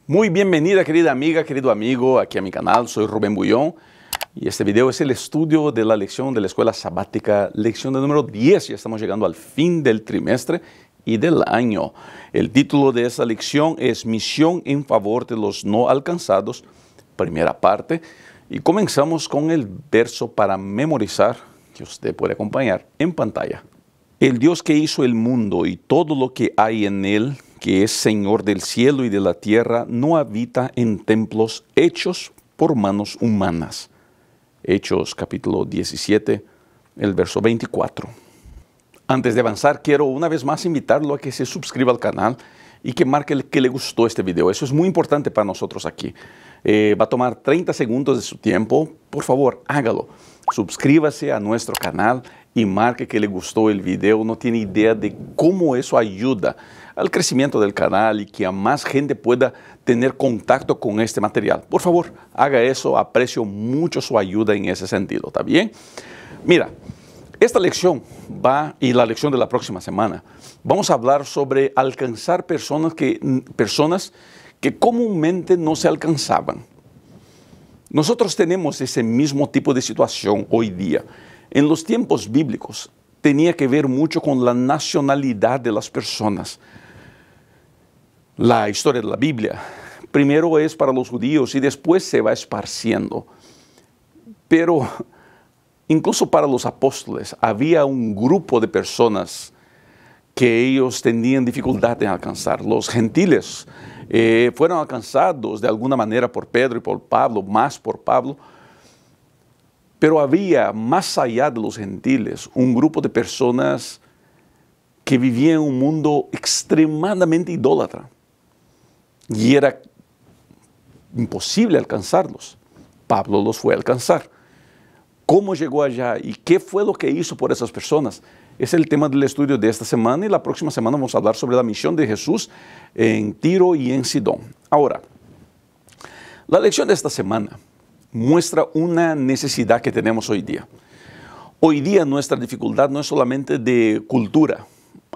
Muy bienvenida, querida amiga, querido amigo, aquí a mi canal. Soy Rubén Bullón y este video es el estudio de la lección de la escuela sabática, lección de número 10. Ya estamos llegando al fin del trimestre y del año. El título de esta lección es Misión en favor de los no alcanzados, primera parte. Y comenzamos con el verso para memorizar, que usted puede acompañar en pantalla. El Dios que hizo el mundo y todo lo que hay en él, que es Señor del cielo y de la tierra, no habita en templos hechos por manos humanas. Hechos capítulo 17, el verso 24. Antes de avanzar, quiero una vez más invitarlo a que se suscriba al canal y que marque que le gustó este video. Eso es muy importante para nosotros aquí. Va a tomar 30 segundos de su tiempo. Por favor, hágalo. Suscríbase a nuestro canal y marque que le gustó el video. No tiene idea de cómo eso ayuda al crecimiento del canal y que a más gente pueda tener contacto con este material. Por favor, haga eso. Aprecio mucho su ayuda en ese sentido. ¿Está bien? Mira, esta lección y la lección de la próxima semana, vamos a hablar sobre alcanzar personas que comúnmente no se alcanzaban. Nosotros tenemos ese mismo tipo de situación hoy día. En los tiempos bíblicos tenía que ver mucho con la nacionalidad de las personas. La historia de la Biblia primero es para los judíos y después se va esparciendo. Pero incluso para los apóstoles había un grupo de personas que ellos tenían dificultad en alcanzar. Los gentiles fueron alcanzados de alguna manera por Pedro y por Pablo, más por Pablo. Pero había, más allá de los gentiles, un grupo de personas que vivían en un mundo extremadamente idólatra. Y era imposible alcanzarlos. Pablo los fue a alcanzar. ¿Cómo llegó allá y qué fue lo que hizo por esas personas? Es el tema del estudio de esta semana y la próxima semana vamos a hablar sobre la misión de Jesús en Tiro y en Sidón. Ahora, la lección de esta semana muestra una necesidad que tenemos hoy día. Hoy día nuestra dificultad no es solamente de cultura.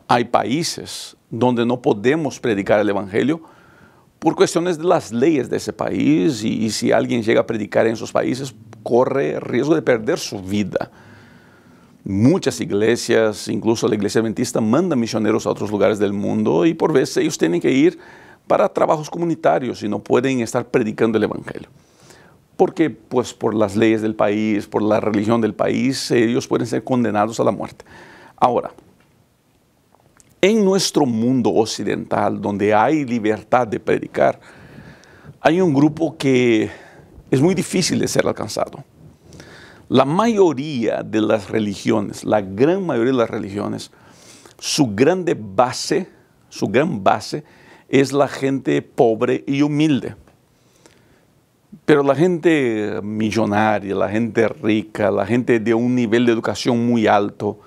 Hay países donde no podemos predicar el Evangelio por cuestiones de las leyes de ese país y si alguien llega a predicar en esos países corre riesgo de perder su vida. Muchas iglesias, incluso la iglesia adventista, mandan misioneros a otros lugares del mundo y por veces ellos tienen que ir para trabajos comunitarios y no pueden estar predicando el Evangelio. Porque pues por las leyes del país, por la religión del país, ellos pueden ser condenados a la muerte. Ahora, en nuestro mundo occidental, donde hay libertad de predicar, hay un grupo que es muy difícil de ser alcanzado. La mayoría de las religiones, la gran mayoría de las religiones, su gran base es la gente pobre y humilde. Pero la gente millonaria, la gente rica, la gente de un nivel de educación muy alto,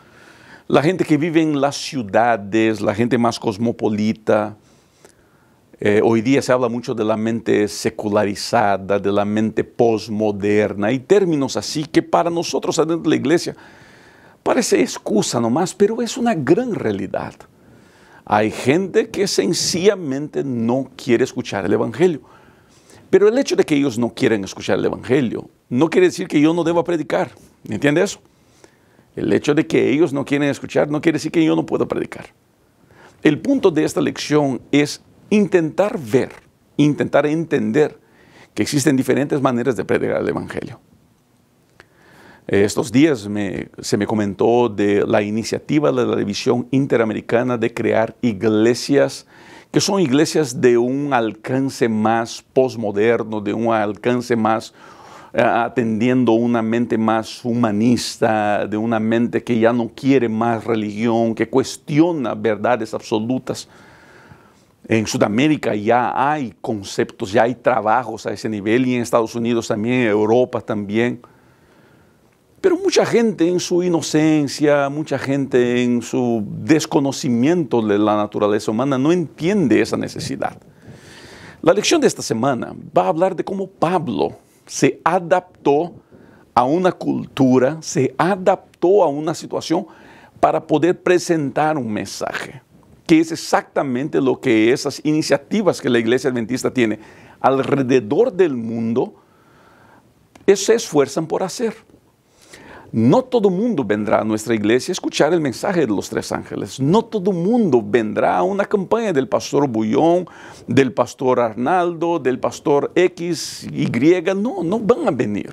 la gente que vive en las ciudades, la gente más cosmopolita, hoy día se habla mucho de la mente secularizada, de la mente posmoderna y términos así que para nosotros adentro de la iglesia parece excusa nomás, pero es una gran realidad. Hay gente que sencillamente no quiere escuchar el Evangelio. Pero el hecho de que ellos no quieren escuchar el Evangelio no quiere decir que yo no deba predicar. ¿Me entiende eso? El hecho de que ellos no quieren escuchar no quiere decir que yo no pueda predicar. El punto de esta lección es intentar ver, intentar entender que existen diferentes maneras de predicar el Evangelio. Estos días se me comentó de la iniciativa de la División Interamericana de crear iglesias que son iglesias de un alcance más posmoderno, de un alcance más atendiendo una mente más humanista, de una mente que ya no quiere más religión, que cuestiona verdades absolutas. En Sudamérica ya hay conceptos, ya hay trabajos a ese nivel y en Estados Unidos también, en Europa también. Pero mucha gente en su inocencia, mucha gente en su desconocimiento de la naturaleza humana no entiende esa necesidad. La lección de esta semana va a hablar de cómo Pablo se adaptó a una cultura, se adaptó a una situación para poder presentar un mensaje. que es exactamente lo que esas iniciativas que la Iglesia Adventista tiene alrededor del mundo se esfuerzan por hacer. No todo mundo vendrá a nuestra iglesia a escuchar el mensaje de los tres ángeles. No todo mundo vendrá a una campaña del pastor Bullón, del pastor Arnaldo, del pastor X, Y. No van a venir.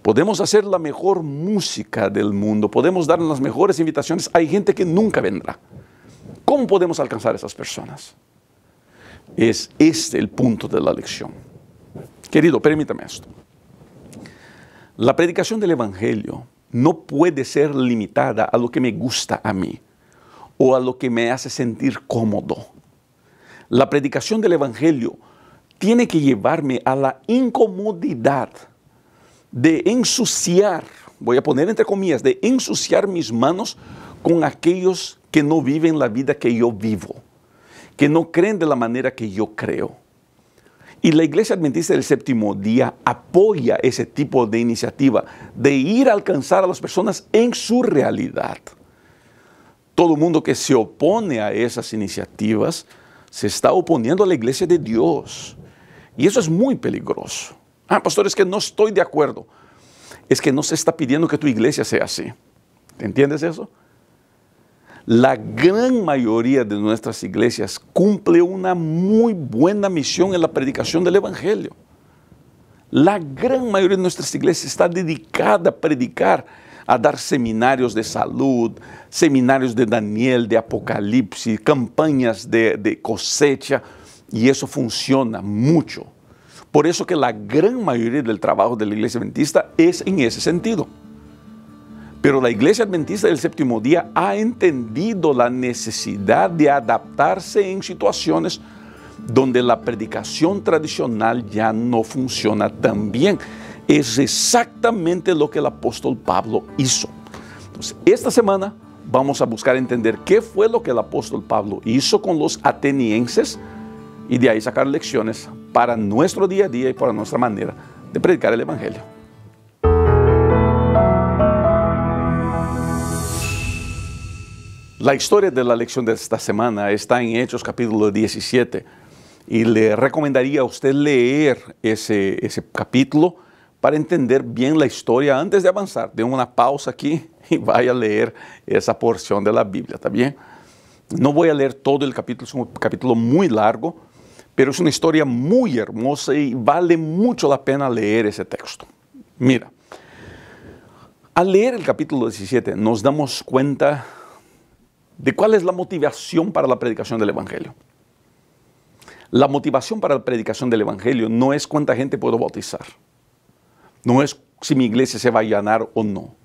Podemos hacer la mejor música del mundo, podemos dar las mejores invitaciones. Hay gente que nunca vendrá. ¿Cómo podemos alcanzar a esas personas? Es este el punto de la lección. Querido, permítame esto. La predicación del Evangelio no puede ser limitada a lo que me gusta a mí o a lo que me hace sentir cómodo. La predicación del Evangelio tiene que llevarme a la incomodidad de ensuciar, voy a poner entre comillas, de ensuciar mis manos con aquellos que no viven la vida que yo vivo, que no creen de la manera que yo creo. Y la Iglesia Adventista del Séptimo Día apoya ese tipo de iniciativa de ir a alcanzar a las personas en su realidad. Todo el mundo que se opone a esas iniciativas se está oponiendo a la Iglesia de Dios. Y eso es muy peligroso. Pastor, es que no estoy de acuerdo. Es que no se está pidiendo que tu iglesia sea así. ¿Entiendes eso? La gran mayoría de nuestras iglesias cumple una muy buena misión en la predicación del Evangelio. La gran mayoría de nuestras iglesias está dedicada a predicar, a dar seminarios de salud, seminarios de Daniel, de Apocalipsis, campañas de cosecha, y eso funciona mucho. Por eso que la gran mayoría del trabajo de la Iglesia Adventista es en ese sentido. Pero la Iglesia Adventista del Séptimo Día ha entendido la necesidad de adaptarse en situaciones donde la predicación tradicional ya no funciona tan bien. Es exactamente lo que el apóstol Pablo hizo. Entonces, esta semana vamos a buscar entender qué fue lo que el apóstol Pablo hizo con los atenienses y de ahí sacar lecciones para nuestro día a día y para nuestra manera de predicar el Evangelio. La historia de la lección de esta semana está en Hechos capítulo 17 y le recomendaría a usted leer ese capítulo para entender bien la historia antes de avanzar. Dé una pausa aquí y vaya a leer esa porción de la Biblia, ¿está bien? No voy a leer todo el capítulo, es un capítulo muy largo, pero es una historia muy hermosa y vale mucho la pena leer ese texto. Mira, al leer el capítulo 17 nos damos cuenta de cuál es la motivación para la predicación del Evangelio. La motivación para la predicación del Evangelio no es cuánta gente puedo bautizar. No es si mi iglesia se va a llenar o no.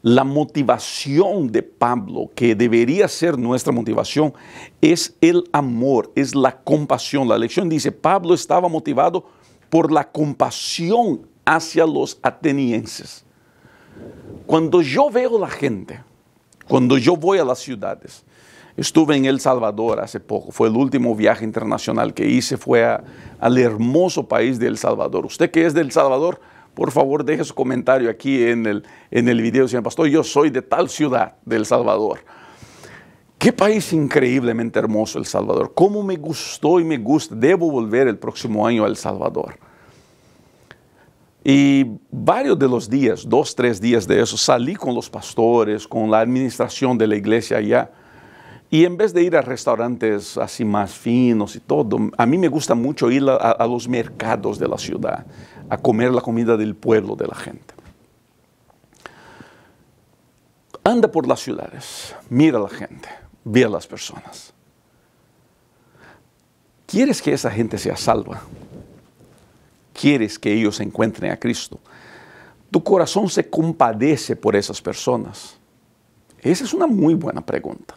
La motivación de Pablo, que debería ser nuestra motivación, es el amor, es la compasión. La lección dice, Pablo estaba motivado por la compasión hacia los atenienses. Cuando yo veo la gente, cuando yo voy a las ciudades, estuve en El Salvador hace poco, fue el último viaje internacional que hice, fue al hermoso país de El Salvador. Usted que es de El Salvador, por favor, deje su comentario aquí en el video. Señor pastor, yo soy de tal ciudad de El Salvador. Qué país increíblemente hermoso El Salvador. Cómo me gustó y me gusta. Debo volver el próximo año a El Salvador. Y varios de los días, 2, 3 días de eso, salí con los pastores, con la administración de la iglesia allá. Y en vez de ir a restaurantes así más finos y todo, a mí me gusta mucho ir a los mercados de la ciudad, a comer la comida del pueblo de la gente. Anda por las ciudades, mira a la gente, ve a las personas. ¿Quieres que esa gente sea salva? ¿Quieres que ellos encuentren a Cristo? ¿Tu corazón se compadece por esas personas? Esa es una muy buena pregunta.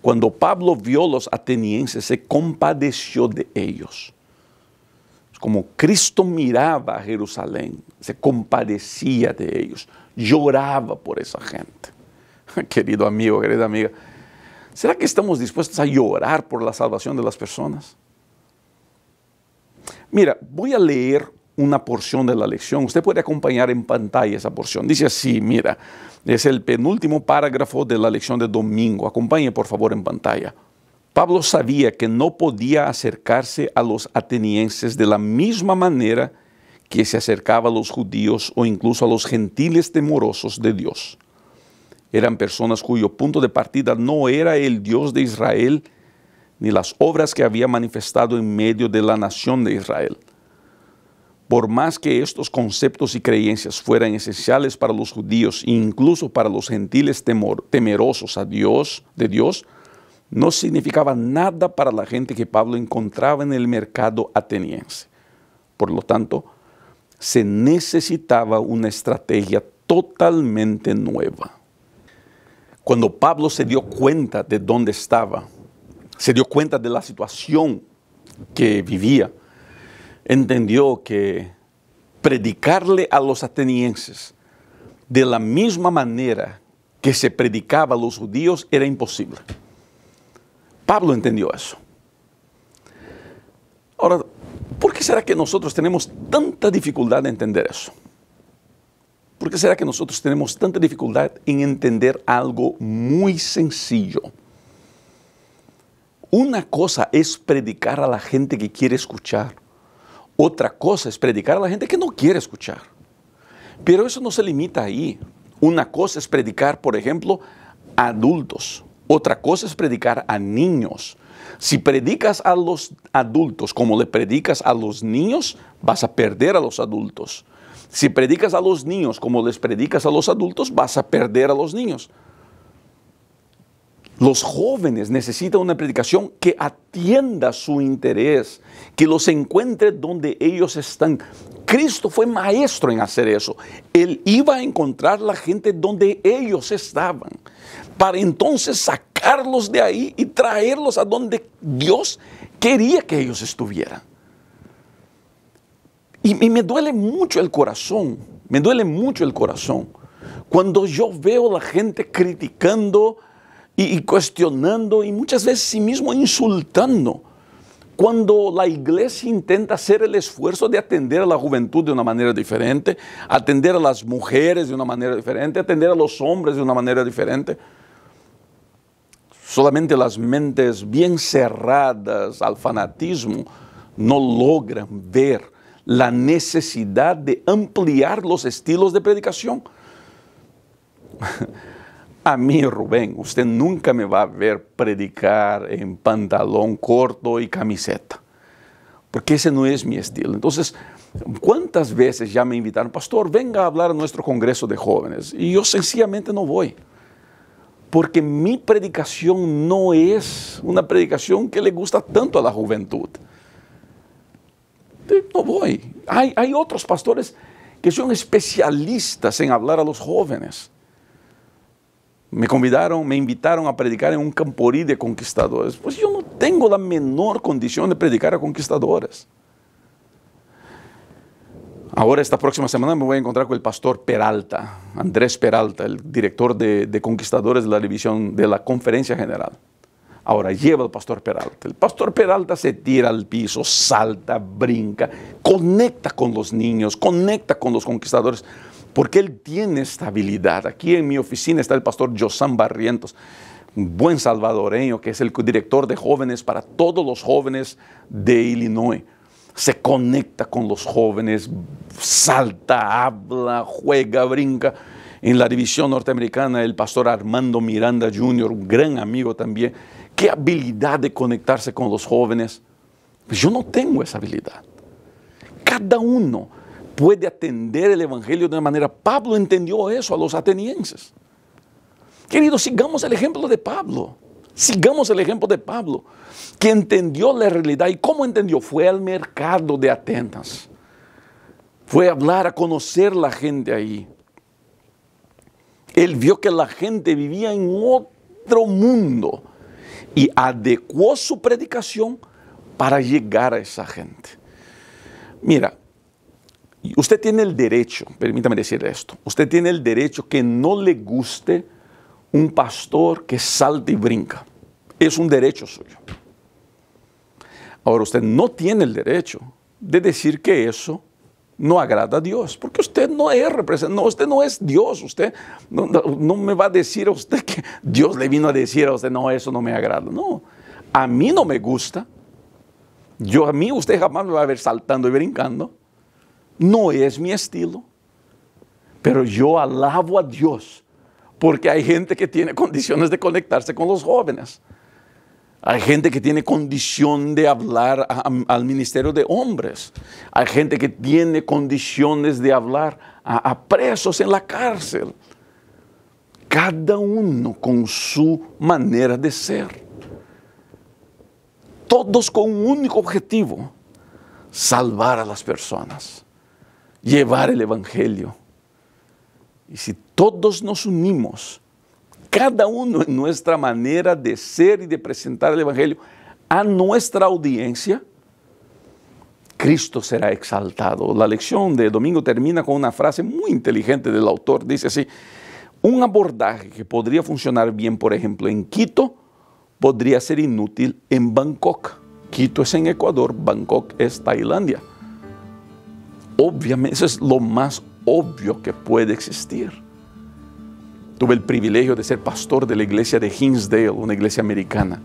Cuando Pablo vio a los atenienses, se compadeció de ellos. Como Cristo miraba a Jerusalén, se compadecía de ellos, lloraba por esa gente. Querido amigo, querida amiga, ¿será que estamos dispuestos a llorar por la salvación de las personas? Mira, voy a leer una porción de la lección. Usted puede acompañar en pantalla esa porción. Dice así, mira, es el penúltimo párrafo de la lección de domingo. Acompañe por favor en pantalla. Pablo sabía que no podía acercarse a los atenienses de la misma manera que se acercaba a los judíos o incluso a los gentiles temerosos de Dios. Eran personas cuyo punto de partida no era el Dios de Israel ni las obras que había manifestado en medio de la nación de Israel. Por más que estos conceptos y creencias fueran esenciales para los judíos e incluso para los gentiles temerosos de Dios, no significaba nada para la gente que Pablo encontraba en el mercado ateniense. Por lo tanto, se necesitaba una estrategia totalmente nueva. Cuando Pablo se dio cuenta de dónde estaba, se dio cuenta de la situación que vivía, entendió que predicarle a los atenienses de la misma manera que se predicaba a los judíos era imposible. Pablo entendió eso. Ahora, ¿por qué será que nosotros tenemos tanta dificultad en entender eso? ¿Por qué será que nosotros tenemos tanta dificultad en entender algo muy sencillo? Una cosa es predicar a la gente que quiere escuchar. Otra cosa es predicar a la gente que no quiere escuchar. Pero eso no se limita ahí. Una cosa es predicar, por ejemplo, a adultos. Otra cosa es predicar a niños. Si predicas a los adultos como le predicas a los niños, vas a perder a los adultos. Si predicas a los niños como les predicas a los adultos, vas a perder a los niños. Los jóvenes necesitan una predicación que atienda su interés, que los encuentre donde ellos están. Cristo fue maestro en hacer eso. Él iba a encontrar la gente donde ellos estaban, para entonces sacarlos de ahí y traerlos a donde Dios quería que ellos estuvieran. Y me duele mucho el corazón, cuando yo veo a la gente criticando y cuestionando y muchas veces sí mismo insultando, cuando la iglesia intenta hacer el esfuerzo de atender a la juventud de una manera diferente, atender a las mujeres de una manera diferente, atender a los hombres de una manera diferente. Solamente las mentes bien cerradas al fanatismo no logran ver la necesidad de ampliar los estilos de predicación. A mí, Rubén, usted nunca me va a ver predicar en pantalón corto y camiseta, porque ese no es mi estilo. Entonces, ¿cuántas veces ya me invitaron? Pastor, venga a hablar a nuestro congreso de jóvenes, y yo sencillamente no voy, porque mi predicación no es una predicación que le gusta tanto a la juventud. No voy. Hay otros pastores que son especialistas en hablar a los jóvenes. Me invitaron a predicar en un camporí de conquistadores. Pues yo no tengo la menor condición de predicar a conquistadores. Ahora, esta próxima semana me voy a encontrar con el pastor Peralta, Andrés Peralta, el director de conquistadores de la división de la Conferencia General. Ahora, lleva al pastor Peralta. El pastor Peralta se tira al piso, salta, brinca, conecta con los niños, conecta con los conquistadores, porque él tiene esta habilidad. Aquí en mi oficina está el pastor Josán Barrientos, un buen salvadoreño que es el director de jóvenes para todos los jóvenes de Illinois. Se conecta con los jóvenes, salta, habla, juega, brinca. En la división norteamericana, el pastor Armando Miranda Jr., un gran amigo también. Qué habilidad de conectarse con los jóvenes. Pues yo no tengo esa habilidad. Cada uno puede atender el evangelio de una manera. Pablo entendió eso a los atenienses. Queridos, sigamos el ejemplo de Pablo. Sigamos el ejemplo de Pablo, que entendió la realidad. ¿Y cómo entendió? Fue al mercado de Atenas. Fue a hablar, a conocer la gente ahí. Él vio que la gente vivía en otro mundo y adecuó su predicación para llegar a esa gente. Mira, usted tiene el derecho, permítame decir esto, usted tiene el derecho que no le guste un pastor que salta y brinca. Es un derecho suyo. Ahora, usted no tiene el derecho de decir que eso no agrada a Dios, porque usted no es representante, usted no es Dios, usted no me va a decir a usted que Dios le vino a decir a usted, no, eso no me agrada. No, a mí no me gusta. A mí usted jamás me va a ver saltando y brincando. No es mi estilo. Pero yo alabo a Dios porque hay gente que tiene condiciones de conectarse con los jóvenes. Hay gente que tiene condición de hablar al ministerio de hombres. Hay gente que tiene condiciones de hablar a presos en la cárcel. Cada uno con su manera de ser. Todos con un único objetivo: salvar a las personas, llevar el evangelio. Y si todos nos unimos, cada uno en nuestra manera de ser y de presentar el evangelio a nuestra audiencia, Cristo será exaltado. La lección de domingo termina con una frase muy inteligente del autor. Dice así: un abordaje que podría funcionar bien, por ejemplo, en Quito, podría ser inútil en Bangkok. Quito es en Ecuador, Bangkok es Tailandia. Obviamente, eso es lo más obvio que puede existir. Tuve el privilegio de ser pastor de la iglesia de Hinsdale, una iglesia americana.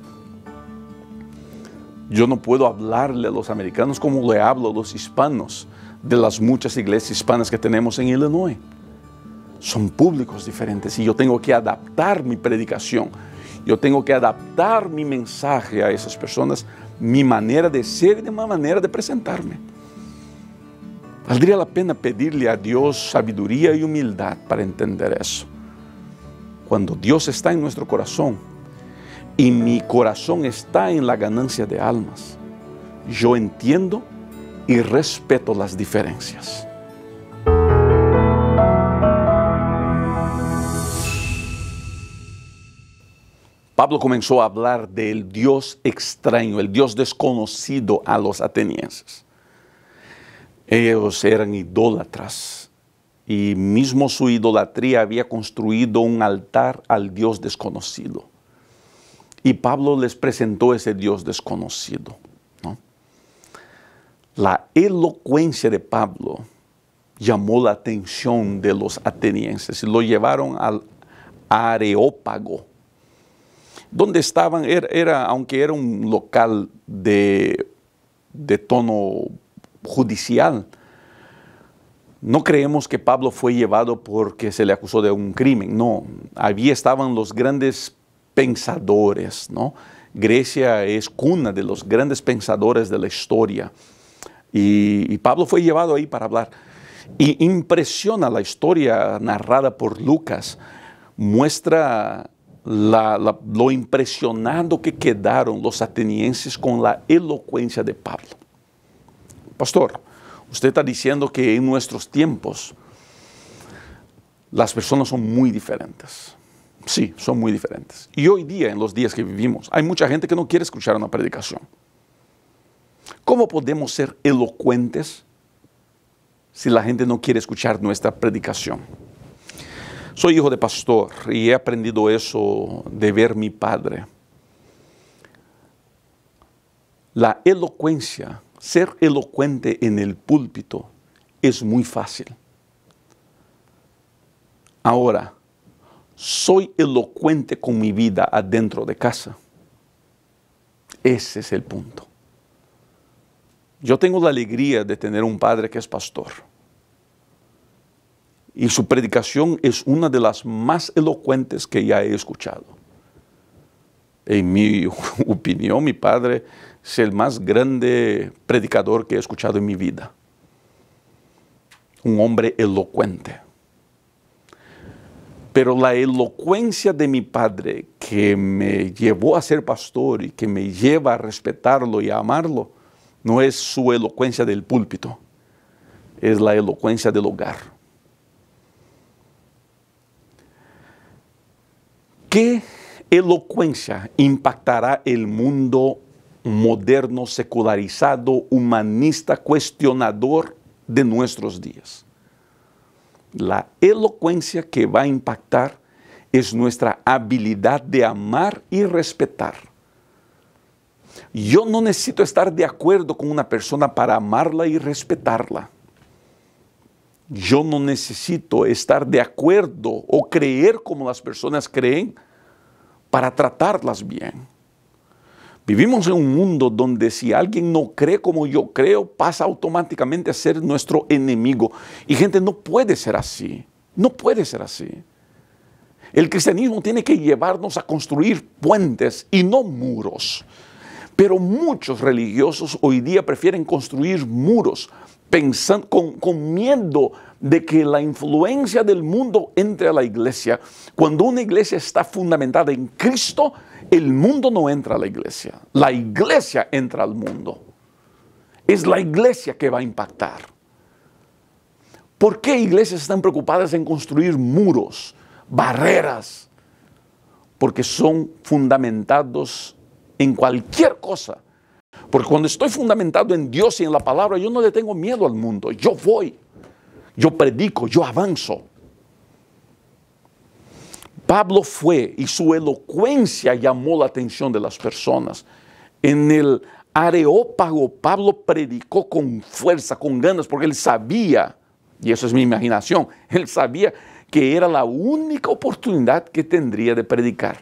Yo no puedo hablarle a los americanos como le hablo a los hispanos de las muchas iglesias hispanas que tenemos en Illinois. Son públicos diferentes y yo tengo que adaptar mi predicación. Yo tengo que adaptar mi mensaje a esas personas, mi manera de ser y mi manera de presentarme. Valdría la pena pedirle a Dios sabiduría y humildad para entender eso. Cuando Dios está en nuestro corazón y mi corazón está en la ganancia de almas, yo entiendo y respeto las diferencias. Pablo comenzó a hablar del Dios extraño, el Dios desconocido a los atenienses. Ellos eran idólatras y mismo su idolatría había construido un altar al Dios desconocido. Y Pablo les presentó ese Dios desconocido, ¿no? La elocuencia de Pablo llamó la atención de los atenienses y lo llevaron al Areópago. Donde estaban, aunque era un local de tono judicial, no creemos que Pablo fue llevado porque se le acusó de un crimen. No, allí estaban los grandes pensadores, ¿no? Grecia es cuna de los grandes pensadores de la historia. Y Pablo fue llevado ahí para hablar. Y impresiona la historia narrada por Lucas, muestra lo impresionado que quedaron los atenienses con la elocuencia de Pablo. Pastor, usted está diciendo que en nuestros tiempos las personas son muy diferentes. Sí, son muy diferentes. Y hoy día, en los días que vivimos, hay mucha gente que no quiere escuchar una predicación. ¿Cómo podemos ser elocuentes si la gente no quiere escuchar nuestra predicación? Soy hijo de pastor y he aprendido eso de ver mi padre. La elocuencia, ser elocuente en el púlpito es muy fácil. Ahora, ¿soy elocuente con mi vida adentro de casa? Ese es el punto. Yo tengo la alegría de tener un padre que es pastor. Y su predicación es una de las más elocuentes que ya he escuchado. En mi opinión, mi padre es el más grande predicador que he escuchado en mi vida. Un hombre elocuente. Pero la elocuencia de mi padre, que me llevó a ser pastor y que me lleva a respetarlo y a amarlo, no es su elocuencia del púlpito, es la elocuencia del hogar. ¿Qué elocuencia impactará el mundo moderno, secularizado, humanista, cuestionador de nuestros días? La elocuencia que va a impactar es nuestra habilidad de amar y respetar. Yo no necesito estar de acuerdo con una persona para amarla y respetarla. Yo no necesito estar de acuerdo o creer como las personas creen para tratarlas bien. Vivimos en un mundo donde si alguien no cree como yo creo, pasa automáticamente a ser nuestro enemigo. Y gente, no puede ser así. No puede ser así. El cristianismo tiene que llevarnos a construir puentes y no muros. Pero muchos religiosos hoy día prefieren construir muros pensando, con miedo de que la influencia del mundo entre a la iglesia. Cuando una iglesia está fundamentada en Cristo, el mundo no entra a la iglesia. La iglesia entra al mundo. Es la iglesia que va a impactar. ¿Por qué iglesias están preocupadas en construir muros, barreras? Porque son fundamentados en cualquier cosa. Porque cuando estoy fundamentado en Dios y en la palabra, yo no le tengo miedo al mundo. Yo voy, yo predico, yo avanzo. Pablo fue y su elocuencia llamó la atención de las personas. En el Areópago, Pablo predicó con fuerza, con ganas, porque él sabía, y eso es mi imaginación, él sabía que era la única oportunidad que tendría de predicar.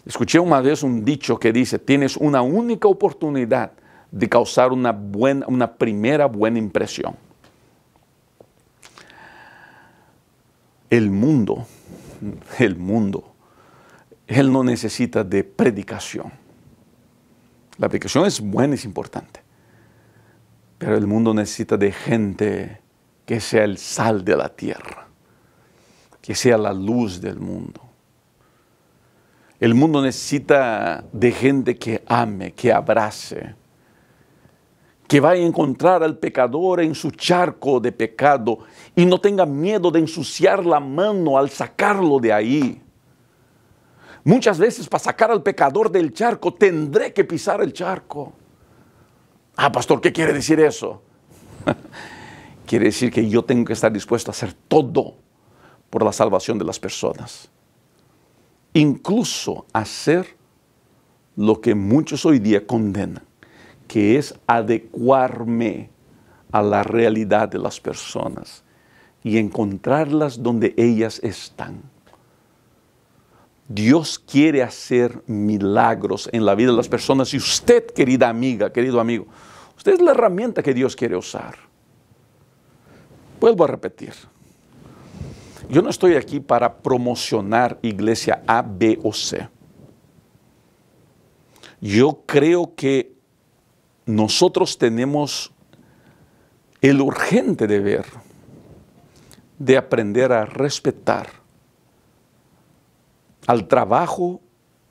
Escuché una vez un dicho que dice, tienes una única oportunidad de causar una primera buena impresión. El mundo, él no necesita de predicación. La predicación es buena, es importante. Pero el mundo necesita de gente que sea el sal de la tierra, que sea la luz del mundo. El mundo necesita de gente que ame, que abrace, que vaya a encontrar al pecador en su charco de pecado y no tenga miedo de ensuciar la mano al sacarlo de ahí. Muchas veces para sacar al pecador del charco tendré que pisar el charco. Ah, pastor, ¿qué quiere decir eso? Quiere decir que yo tengo que estar dispuesto a hacer todo por la salvación de las personas. Incluso hacer lo que muchos hoy día condenan, que es adecuarme a la realidad de las personas y encontrarlas donde ellas están. Dios quiere hacer milagros en la vida de las personas y usted, querida amiga, querido amigo, usted es la herramienta que Dios quiere usar. Vuelvo a repetir. Yo no estoy aquí para promocionar iglesia A, B o C. Yo creo que nosotros tenemos el urgente deber de aprender a respetar al trabajo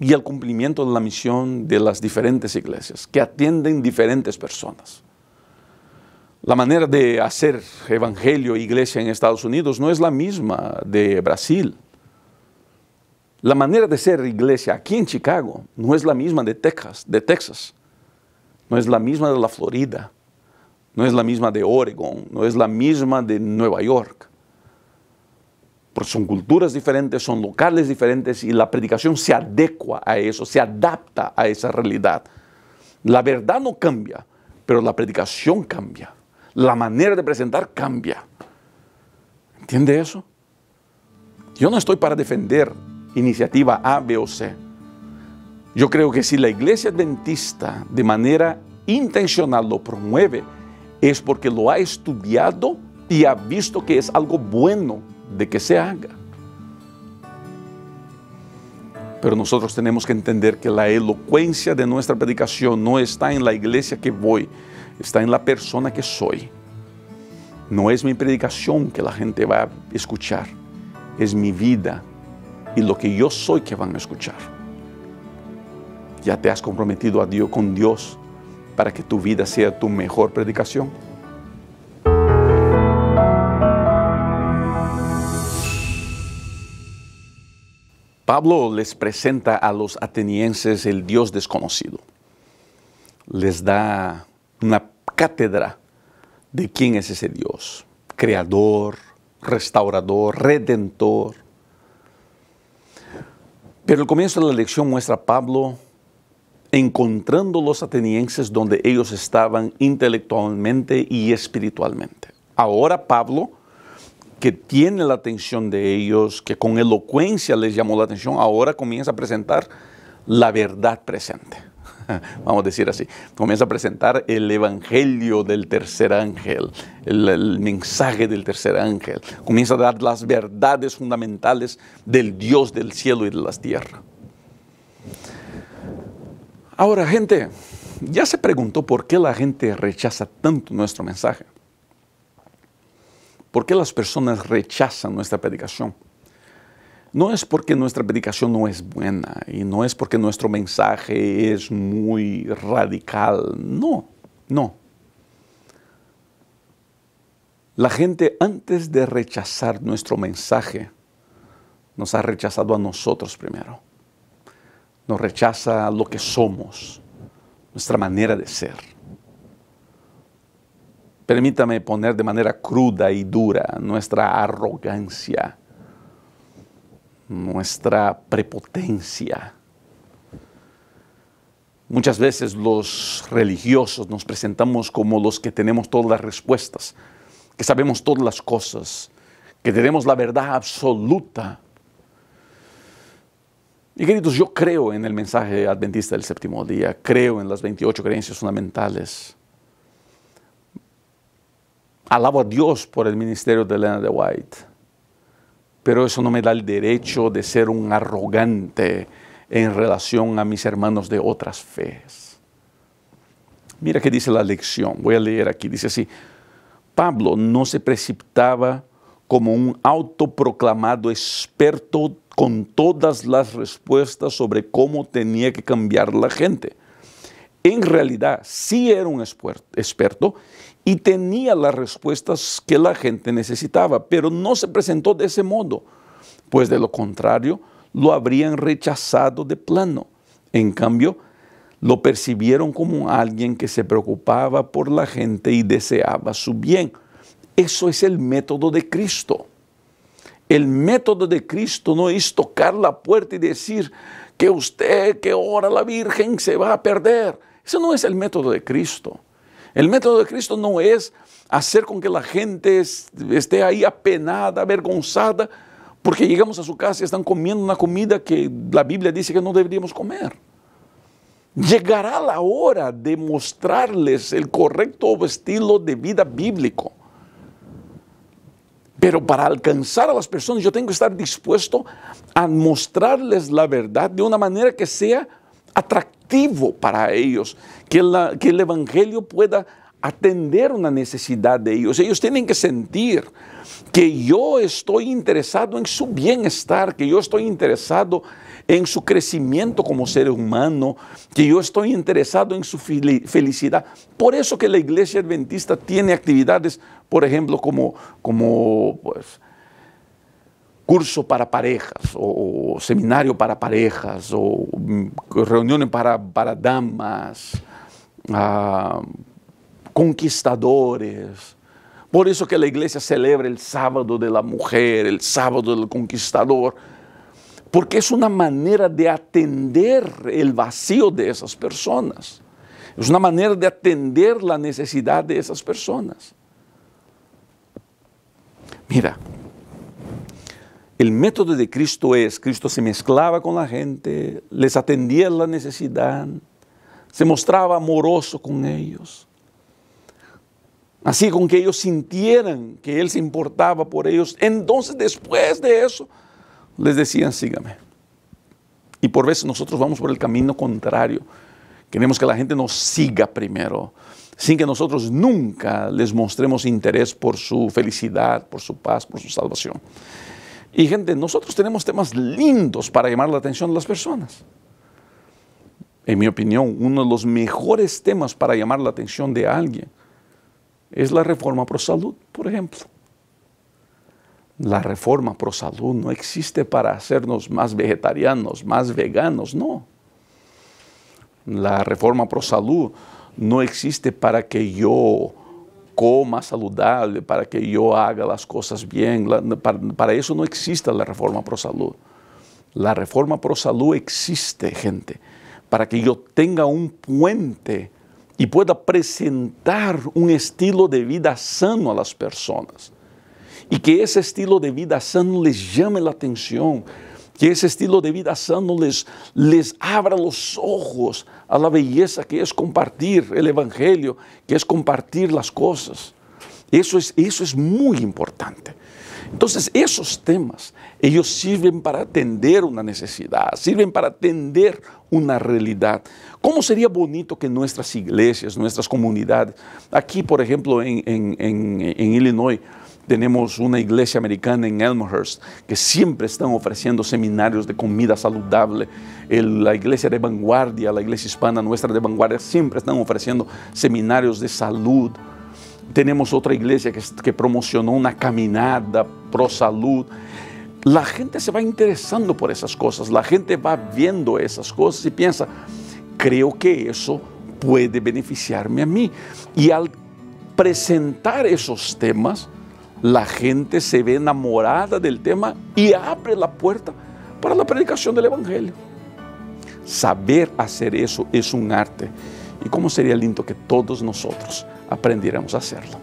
y al cumplimiento de la misión de las diferentes iglesias que atienden diferentes personas. La manera de hacer evangelio e iglesia en Estados Unidos no es la misma de Brasil. La manera de ser iglesia aquí en Chicago no es la misma de Texas. No es la misma de la Florida. No es la misma de Oregon. No es la misma de Nueva York. Porque son culturas diferentes, son locales diferentes y la predicación se adecua a eso, se adapta a esa realidad. La verdad no cambia, pero la predicación cambia. La manera de presentar cambia. ¿Entiende eso? Yo no estoy para defender iniciativa A, B o C. Yo creo que si la iglesia adventista de manera intencional lo promueve, es porque lo ha estudiado y ha visto que es algo bueno de que se haga. Pero nosotros tenemos que entender que la elocuencia de nuestra predicación no está en la iglesia que voy, está en la persona que soy. No es mi predicación que la gente va a escuchar, es mi vida y lo que yo soy que van a escuchar. ¿Ya te has comprometido a Dios con Dios para que tu vida sea tu mejor predicación? Pablo les presenta a los atenienses el Dios desconocido. Les da una cátedra de quién es ese Dios. Creador, restaurador, redentor. Pero el comienzo de la lección muestra a Pablo encontrando los atenienses donde ellos estaban intelectualmente y espiritualmente. Ahora Pablo que tiene la atención de ellos, que con elocuencia les llamó la atención, ahora comienza a presentar la verdad presente. Vamos a decir así, comienza a presentar el evangelio del tercer ángel, el mensaje del tercer ángel, comienza a dar las verdades fundamentales del Dios del cielo y de las tierras. Ahora, gente, ¿ya se preguntó por qué la gente rechaza tanto nuestro mensaje? ¿Por qué las personas rechazan nuestra predicación? No es porque nuestra predicación no es buena y no es porque nuestro mensaje es muy radical. No, no. La gente, antes de rechazar nuestro mensaje, nos ha rechazado a nosotros primero. Nos rechaza lo que somos, nuestra manera de ser. Permítame poner de manera cruda y dura nuestra arrogancia, nuestra prepotencia. Muchas veces los religiosos nos presentamos como los que tenemos todas las respuestas, que sabemos todas las cosas, que tenemos la verdad absoluta. Y queridos, yo creo en el mensaje adventista del séptimo día, creo en las 28 creencias fundamentales. Alabo a Dios por el ministerio de Elena de White. Pero eso no me da el derecho de ser un arrogante en relación a mis hermanos de otras fees. Mira qué dice la lección, voy a leer aquí, dice así: Pablo no se precipitaba como un autoproclamado experto con todas las respuestas sobre cómo tenía que cambiar la gente. En realidad, sí era un experto y tenía las respuestas que la gente necesitaba, pero no se presentó de ese modo, pues de lo contrario, lo habrían rechazado de plano. En cambio, lo percibieron como alguien que se preocupaba por la gente y deseaba su bien. Eso es el método de Cristo. El método de Cristo no es tocar la puerta y decir que usted que ora a la Virgen se va a perder. Eso no es el método de Cristo. El método de Cristo no es hacer con que la gente esté ahí apenada, avergonzada, porque llegamos a su casa y están comiendo una comida que la Biblia dice que no deberíamos comer. Llegará la hora de mostrarles el correcto estilo de vida bíblico. Pero para alcanzar a las personas yo tengo que estar dispuesto a mostrarles la verdad de una manera que sea atractivo para ellos, que el evangelio pueda atender una necesidad de ellos. Ellos tienen que sentir que yo estoy interesado en su bienestar, que yo estoy interesado en su crecimiento como ser humano, que yo estoy interesado en su felicidad. Por eso que la iglesia adventista tiene actividades, por ejemplo, como pues, curso para parejas, o seminario para parejas, o reuniones para damas, conquistadores. Por eso que la iglesia celebra el sábado de la mujer, el sábado del conquistador, porque es una manera de atender el vacío de esas personas. Es una manera de atender la necesidad de esas personas. Mira, el método de Cristo es, Cristo se mezclaba con la gente, les atendía la necesidad, se mostraba amoroso con ellos. Así con que ellos sintieran que Él se importaba por ellos. Entonces después de eso, les decían, sígame. Y por veces nosotros vamos por el camino contrario. Queremos que la gente nos siga primero, sin que nosotros nunca les mostremos interés por su felicidad, por su paz, por su salvación. Y gente, nosotros tenemos temas lindos para llamar la atención de las personas. En mi opinión, uno de los mejores temas para llamar la atención de alguien es la reforma pro salud, por ejemplo. La reforma pro salud no existe para hacernos más vegetarianos, más veganos, no. La reforma pro salud no existe para que yo coma saludable, para que yo haga las cosas bien. Para eso no existe la reforma pro salud. La reforma pro salud existe, gente, para que yo tenga un puente y pueda presentar un estilo de vida sano a las personas. y que ese estilo de vida sano les llame la atención, que ese estilo de vida sano les abra los ojos a la belleza que es compartir el Evangelio, que es compartir las cosas. Eso es muy importante. Entonces, esos temas, ellos sirven para atender una necesidad, sirven para atender una realidad. ¿Cómo sería bonito que nuestras iglesias, nuestras comunidades, aquí, por ejemplo, en Illinois, tenemos una iglesia americana en Elmhurst que siempre están ofreciendo seminarios de comida saludable. La iglesia de vanguardia, la iglesia hispana nuestra de vanguardia, siempre están ofreciendo seminarios de salud. Tenemos otra iglesia que promocionó una caminada pro salud. La gente se va interesando por esas cosas, la gente va viendo esas cosas y piensa, creo que eso puede beneficiarme a mí. Y al presentar esos temas, la gente se ve enamorada del tema y abre la puerta para la predicación del Evangelio. Saber hacer eso es un arte. Y cómo sería lindo que todos nosotros aprendiéramos a hacerlo.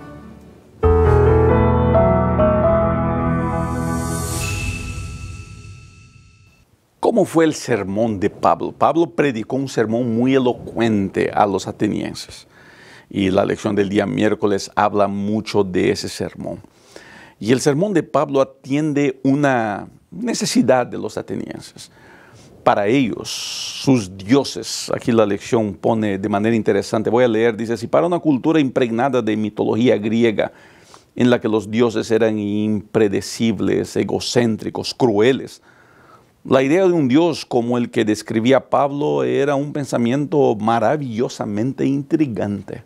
¿Cómo fue el sermón de Pablo? Pablo predicó un sermón muy elocuente a los atenienses. Y la lección del día miércoles habla mucho de ese sermón. Y el sermón de Pablo atiende una necesidad de los atenienses. Para ellos, sus dioses, aquí la lección pone de manera interesante, voy a leer, dice así: para una cultura impregnada de mitología griega, en la que los dioses eran impredecibles, egocéntricos, crueles, la idea de un Dios como el que describía Pablo era un pensamiento maravillosamente intrigante.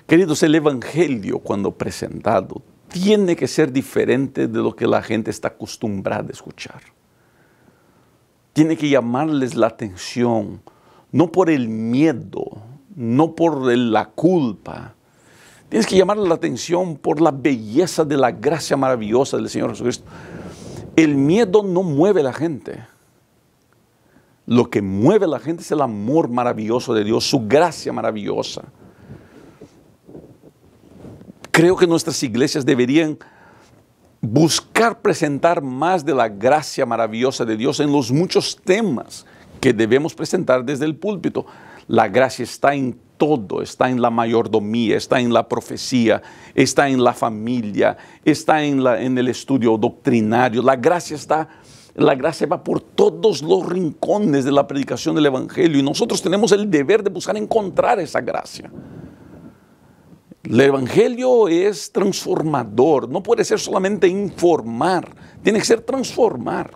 Queridos, el Evangelio, cuando presentado, tiene que ser diferente de lo que la gente está acostumbrada a escuchar. Tiene que llamarles la atención, no por el miedo, no por la culpa. Tienes que llamarles la atención por la belleza de la gracia maravillosa del Señor Jesucristo. El miedo no mueve a la gente. Lo que mueve a la gente es el amor maravilloso de Dios, su gracia maravillosa. Creo que nuestras iglesias deberían buscar presentar más de la gracia maravillosa de Dios en los muchos temas que debemos presentar desde el púlpito. La gracia está en todo, está en la mayordomía, está en la profecía, está en la familia, está en el estudio doctrinario. La gracia va por todos los rincones de la predicación del Evangelio y nosotros tenemos el deber de buscar encontrar esa gracia. El Evangelio es transformador, no puede ser solamente informar, tiene que ser transformar.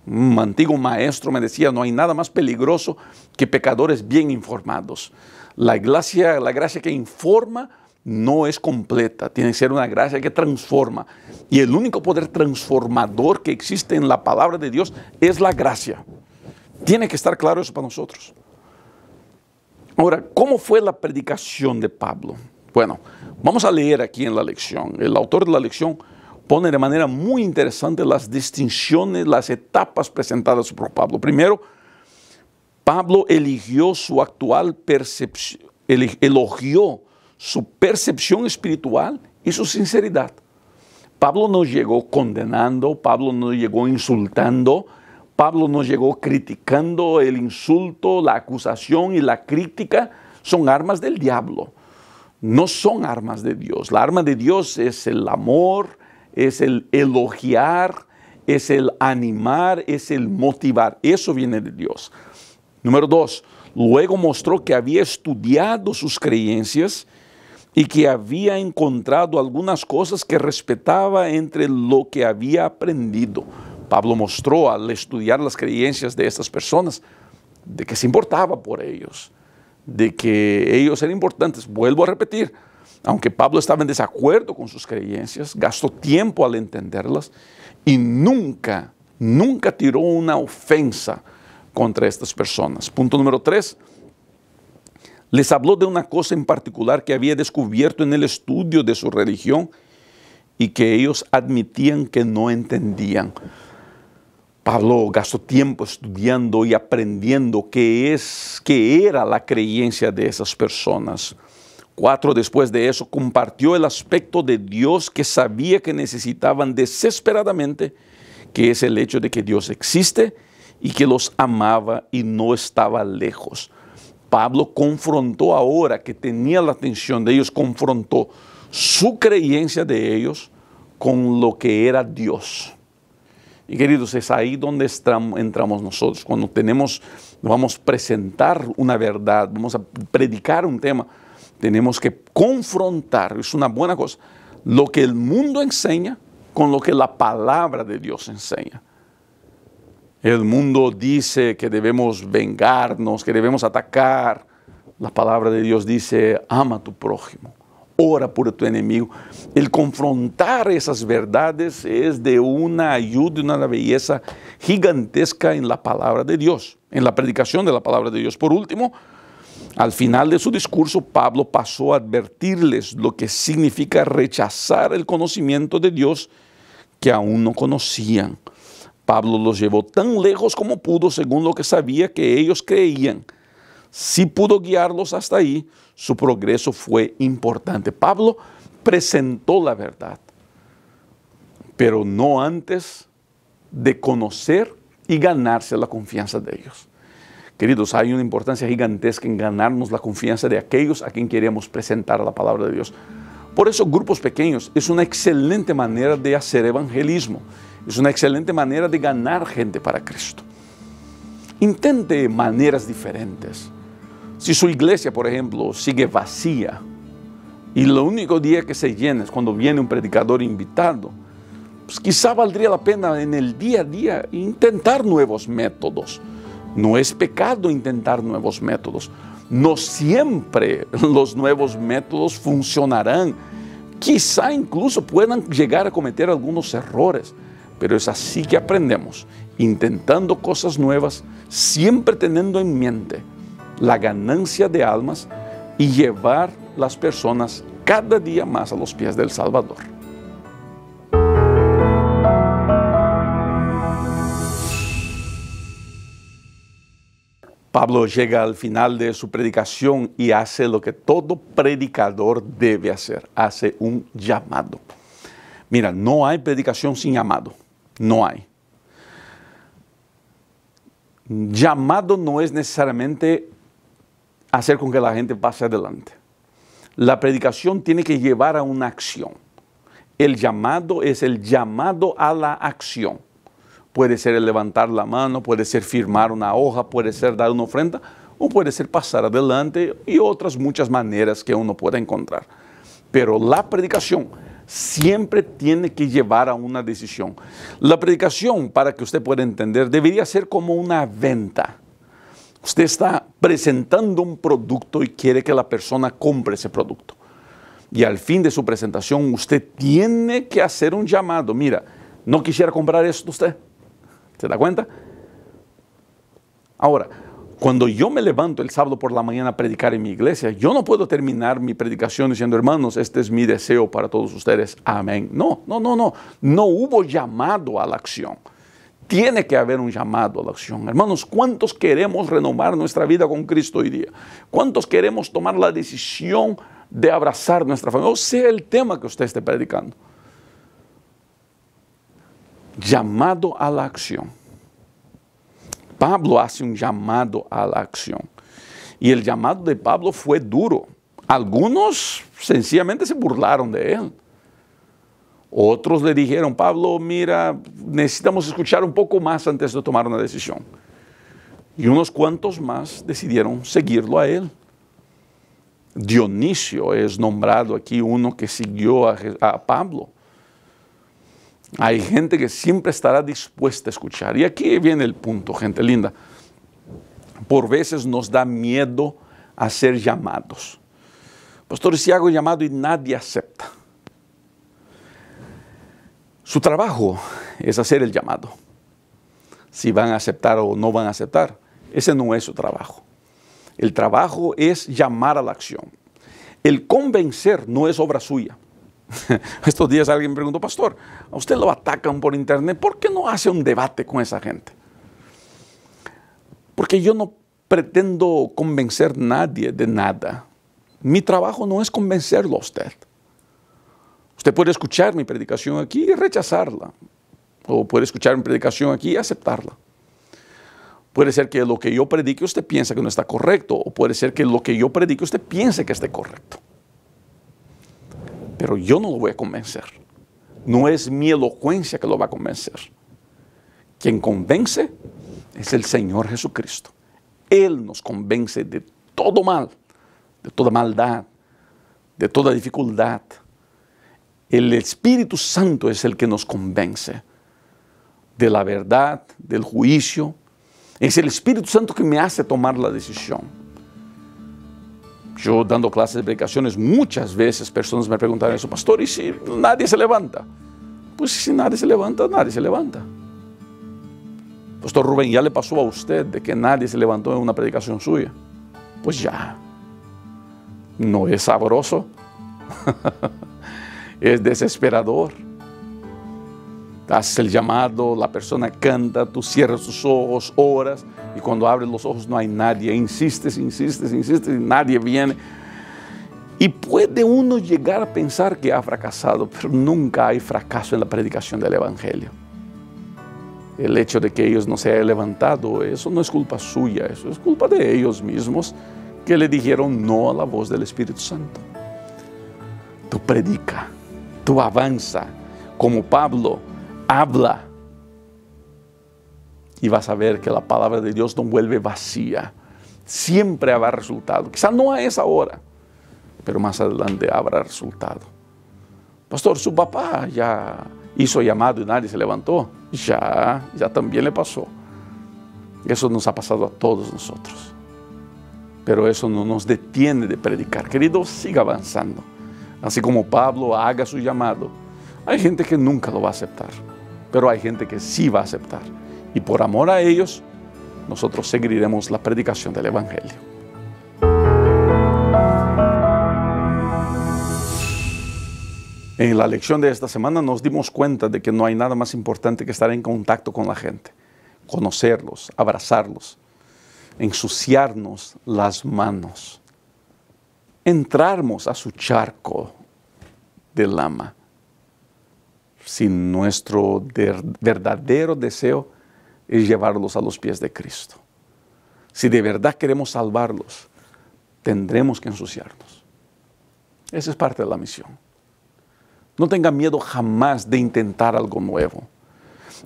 Un antiguo maestro me decía, no hay nada más peligroso que pecadores bien informados. La gracia que informa no es completa, tiene que ser una gracia que transforma. Y el único poder transformador que existe en la palabra de Dios es la gracia. Tiene que estar claro eso para nosotros. Ahora, ¿cómo fue la predicación de Pablo? Bueno, vamos a leer aquí en la lección. El autor de la lección pone de manera muy interesante las distinciones, las etapas presentadas por Pablo. Primero, Pablo elogió su percepción espiritual y su sinceridad. Pablo no llegó condenando, Pablo no llegó insultando, Pablo no llegó criticando. El insulto, la acusación y la crítica son armas del diablo, no son armas de Dios. La arma de Dios es el amor, es el elogiar, es el animar, es el motivar. Eso viene de Dios. Número 2, luego mostró que había estudiado sus creencias y que había encontrado algunas cosas que respetaba entre lo que había aprendido. Pablo mostró al estudiar las creencias de estas personas de que se importaba por ellos, de que ellos eran importantes. Vuelvo a repetir, aunque Pablo estaba en desacuerdo con sus creencias, gastó tiempo al entenderlas y nunca tiró una ofensa contra estas personas. Punto número 3, les habló de una cosa en particular que había descubierto en el estudio de su religión y que ellos admitían que no entendían. Pablo gastó tiempo estudiando y aprendiendo qué era la creencia de esas personas, 4, después de eso, compartió el aspecto de Dios que sabía que necesitaban desesperadamente, que es el hecho de que Dios existe y que los amaba y no estaba lejos. Pablo confrontó ahora que tenía la atención de ellos, confrontó su creencia de ellos con lo que era Dios. Y queridos, es ahí donde entramos nosotros, cuando vamos a presentar una verdad, vamos a predicar un tema, tenemos que confrontar, es una buena cosa, lo que el mundo enseña con lo que la palabra de Dios enseña. El mundo dice que debemos vengarnos, que debemos atacar. La palabra de Dios dice, ama a tu prójimo, ora por tu enemigo. El confrontar esas verdades es de una ayuda y una belleza gigantesca en la palabra de Dios, en la predicación de la palabra de Dios. Por último, al final de su discurso, Pablo pasó a advertirles lo que significa rechazar el conocimiento de Dios que aún no conocían. Pablo los llevó tan lejos como pudo según lo que sabía que ellos creían. Si pudo guiarlos hasta ahí, su progreso fue importante. Pablo presentó la verdad, pero no antes de conocer y ganarse la confianza de ellos. Queridos, hay una importancia gigantesca en ganarnos la confianza de aquellos a quien queremos presentar la palabra de Dios. Por eso, grupos pequeños es una excelente manera de hacer evangelismo. Es una excelente manera de ganar gente para Cristo. Intente maneras diferentes. Si su iglesia, por ejemplo, sigue vacía y el único día que se llena es cuando viene un predicador invitado, pues quizá valdría la pena en el día a día intentar nuevos métodos. No es pecado intentar nuevos métodos. No siempre los nuevos métodos funcionarán. Quizá incluso puedan llegar a cometer algunos errores. Pero es así que aprendemos, intentando cosas nuevas, siempre teniendo en mente la ganancia de almas y llevar las personas cada día más a los pies del Salvador. Pablo llega al final de su predicación y hace lo que todo predicador debe hacer, hace un llamado. Mira, no hay predicación sin llamado. No hay. Llamado no es necesariamente hacer con que la gente pase adelante. La predicación tiene que llevar a una acción. El llamado es el llamado a la acción. Puede ser el levantar la mano, puede ser firmar una hoja, puede ser dar una ofrenda, o puede ser pasar adelante y otras muchas maneras que uno pueda encontrar. Pero la predicación siempre tiene que llevar a una decisión. La predicación, para que usted pueda entender, debería ser como una venta. Usted está presentando un producto y quiere que la persona compre ese producto. Y al fin de su presentación, usted tiene que hacer un llamado. Mira, ¿no quisiera comprar esto usted? ¿Se da cuenta? Ahora, cuando yo me levanto el sábado por la mañana a predicar en mi iglesia, yo no puedo terminar mi predicación diciendo, hermanos, este es mi deseo para todos ustedes. Amén. No. No hubo llamado a la acción. Tiene que haber un llamado a la acción. Hermanos, ¿cuántos queremos renovar nuestra vida con Cristo hoy día? ¿Cuántos queremos tomar la decisión de abrazar nuestra familia? O sea el tema que usted esté predicando. Llamado a la acción. Pablo hace un llamado a la acción. Y el llamado de Pablo fue duro. Algunos sencillamente se burlaron de él. Otros le dijeron, Pablo, mira, necesitamos escuchar un poco más antes de tomar una decisión. Y unos cuantos más decidieron seguirlo a él. Dionisio es nombrado aquí uno que siguió a Pablo. Hay gente que siempre estará dispuesta a escuchar. Y aquí viene el punto, gente linda. Por veces nos da miedo a ser llamados. Pastor, si hago llamado y nadie acepta. Su trabajo es hacer el llamado. Si van a aceptar o no van a aceptar, ese no es su trabajo. El trabajo es llamar a la acción. El convencer no es obra suya. Estos días alguien me preguntó, pastor, a usted lo atacan por internet, ¿por qué no hace un debate con esa gente? Porque yo no pretendo convencer a nadie de nada. Mi trabajo no es convencerlo a usted. Usted puede escuchar mi predicación aquí y rechazarla. O puede escuchar mi predicación aquí y aceptarla. Puede ser que lo que yo predique usted piensa que no está correcto. O puede ser que lo que yo predique usted piense que esté correcto. Pero yo no lo voy a convencer. No es mi elocuencia que lo va a convencer. Quien convence es el Señor Jesucristo. Él nos convence de todo mal, de toda maldad, de toda dificultad. El Espíritu Santo es el que nos convence de la verdad, del juicio. Es el Espíritu Santo que me hace tomar la decisión. Yo dando clases de predicaciones, muchas veces personas me preguntan eso, pastor, ¿y si nadie se levanta? Pues si nadie se levanta, nadie se levanta. Pastor Rubén, ¿ya le pasó a usted de que nadie se levantó en una predicación suya? Pues ya. ¿No es sabroso? Es desesperador. Haces el llamado, la persona canta, tú cierras tus ojos, oras, y cuando abres los ojos no hay nadie. Insistes, insistes, insistes y nadie viene. Y puede uno llegar a pensar que ha fracasado, pero nunca hay fracaso en la predicación del Evangelio. El hecho de que ellos no se hayan levantado, eso no es culpa suya, eso es culpa de ellos mismos que le dijeron no a la voz del Espíritu Santo. Tú predica, tú avanza, como Pablo, habla y vas a ver que la palabra de Dios no vuelve vacía. Siempre habrá resultado. Quizá no a esa hora, pero más adelante habrá resultado. Pastor, su papá ya hizo llamado y nadie se levantó. Ya también le pasó. Eso nos ha pasado a todos nosotros. Pero eso no nos detiene de predicar. Querido, siga avanzando. Así como Pablo haga su llamado. Hay gente que nunca lo va a aceptar, pero hay gente que sí va a aceptar. Y por amor a ellos, nosotros seguiremos la predicación del Evangelio. En la lección de esta semana nos dimos cuenta de que no hay nada más importante que estar en contacto con la gente, conocerlos, abrazarlos, ensuciarnos las manos, entrarnos a su charco de lama. Si nuestro verdadero deseo es llevarlos a los pies de Cristo. Si de verdad queremos salvarlos, tendremos que ensuciarnos. Esa es parte de la misión. No tenga miedo jamás de intentar algo nuevo.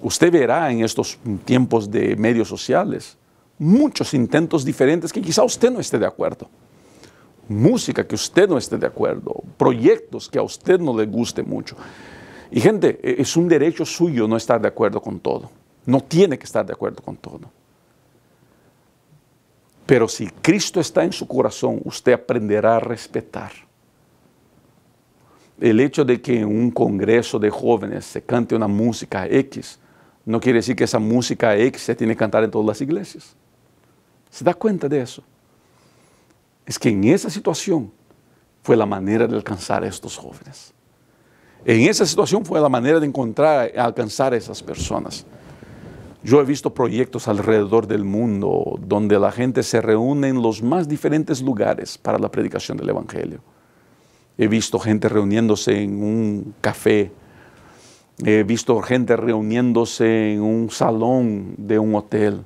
Usted verá en estos tiempos de medios sociales muchos intentos diferentes que quizá usted no esté de acuerdo. Música que usted no esté de acuerdo, proyectos que a usted no le guste mucho. Y gente, es un derecho suyo no estar de acuerdo con todo. No tiene que estar de acuerdo con todo. Pero si Cristo está en su corazón, usted aprenderá a respetar. El hecho de que en un congreso de jóvenes se cante una música X, no quiere decir que esa música X se tiene que cantar en todas las iglesias. ¿Se da cuenta de eso? Es que en esa situación fue la manera de alcanzar a estos jóvenes. En esa situación fue la manera de alcanzar a esas personas. Yo he visto proyectos alrededor del mundo donde la gente se reúne en los más diferentes lugares para la predicación del Evangelio. He visto gente reuniéndose en un café. He visto gente reuniéndose en un salón de un hotel.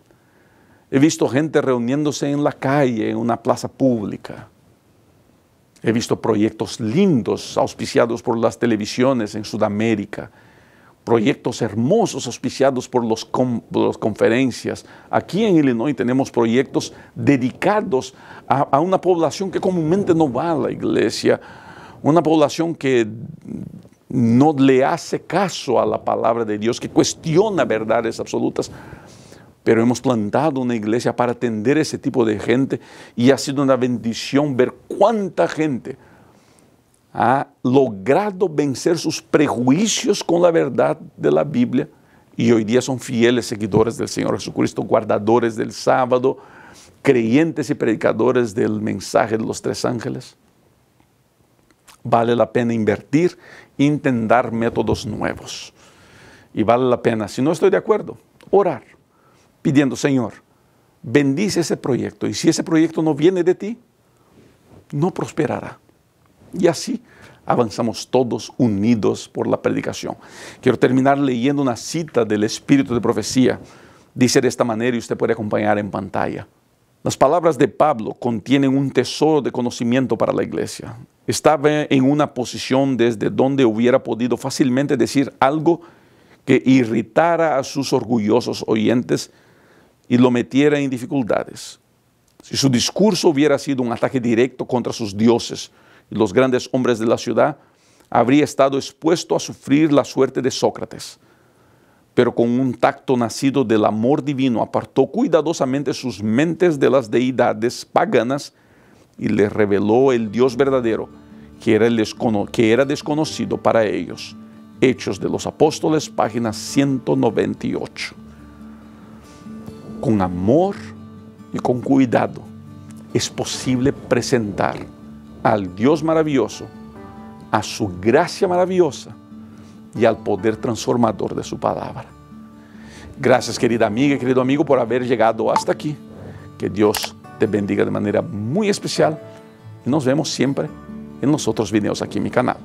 He visto gente reuniéndose en la calle, en una plaza pública. He visto proyectos lindos auspiciados por las televisiones en Sudamérica. Proyectos hermosos auspiciados por las conferencias. Aquí en Illinois tenemos proyectos dedicados a una población que comúnmente no va a la iglesia. Una población que no le hace caso a la palabra de Dios, que cuestiona verdades absolutas. Pero hemos plantado una iglesia para atender a ese tipo de gente y ha sido una bendición ver cuánta gente ha logrado vencer sus prejuicios con la verdad de la Biblia y hoy día son fieles seguidores del Señor Jesucristo, guardadores del sábado, creyentes y predicadores del mensaje de los tres ángeles. Vale la pena invertir, intentar métodos nuevos. Y vale la pena, si no estoy de acuerdo, orar, pidiendo, Señor, bendice ese proyecto. Y si ese proyecto no viene de ti, no prosperará. Y así avanzamos todos unidos por la predicación. Quiero terminar leyendo una cita del Espíritu de Profecía. Dice de esta manera y usted puede acompañar en pantalla. Las palabras de Pablo contienen un tesoro de conocimiento para la iglesia. Estaba en una posición desde donde hubiera podido fácilmente decir algo que irritara a sus orgullosos oyentes y lo metiera en dificultades. Si su discurso hubiera sido un ataque directo contra sus dioses y los grandes hombres de la ciudad, habría estado expuesto a sufrir la suerte de Sócrates. Pero con un tacto nacido del amor divino, apartó cuidadosamente sus mentes de las deidades paganas y les reveló el Dios verdadero, que era desconocido para ellos. Hechos de los Apóstoles, página 198. Con amor y con cuidado es posible presentar al Dios maravilloso, a su gracia maravillosa y al poder transformador de su palabra. Gracias, querida amiga y querido amigo, por haber llegado hasta aquí. Que Dios te bendiga de manera muy especial y nos vemos siempre en los otros videos aquí en mi canal.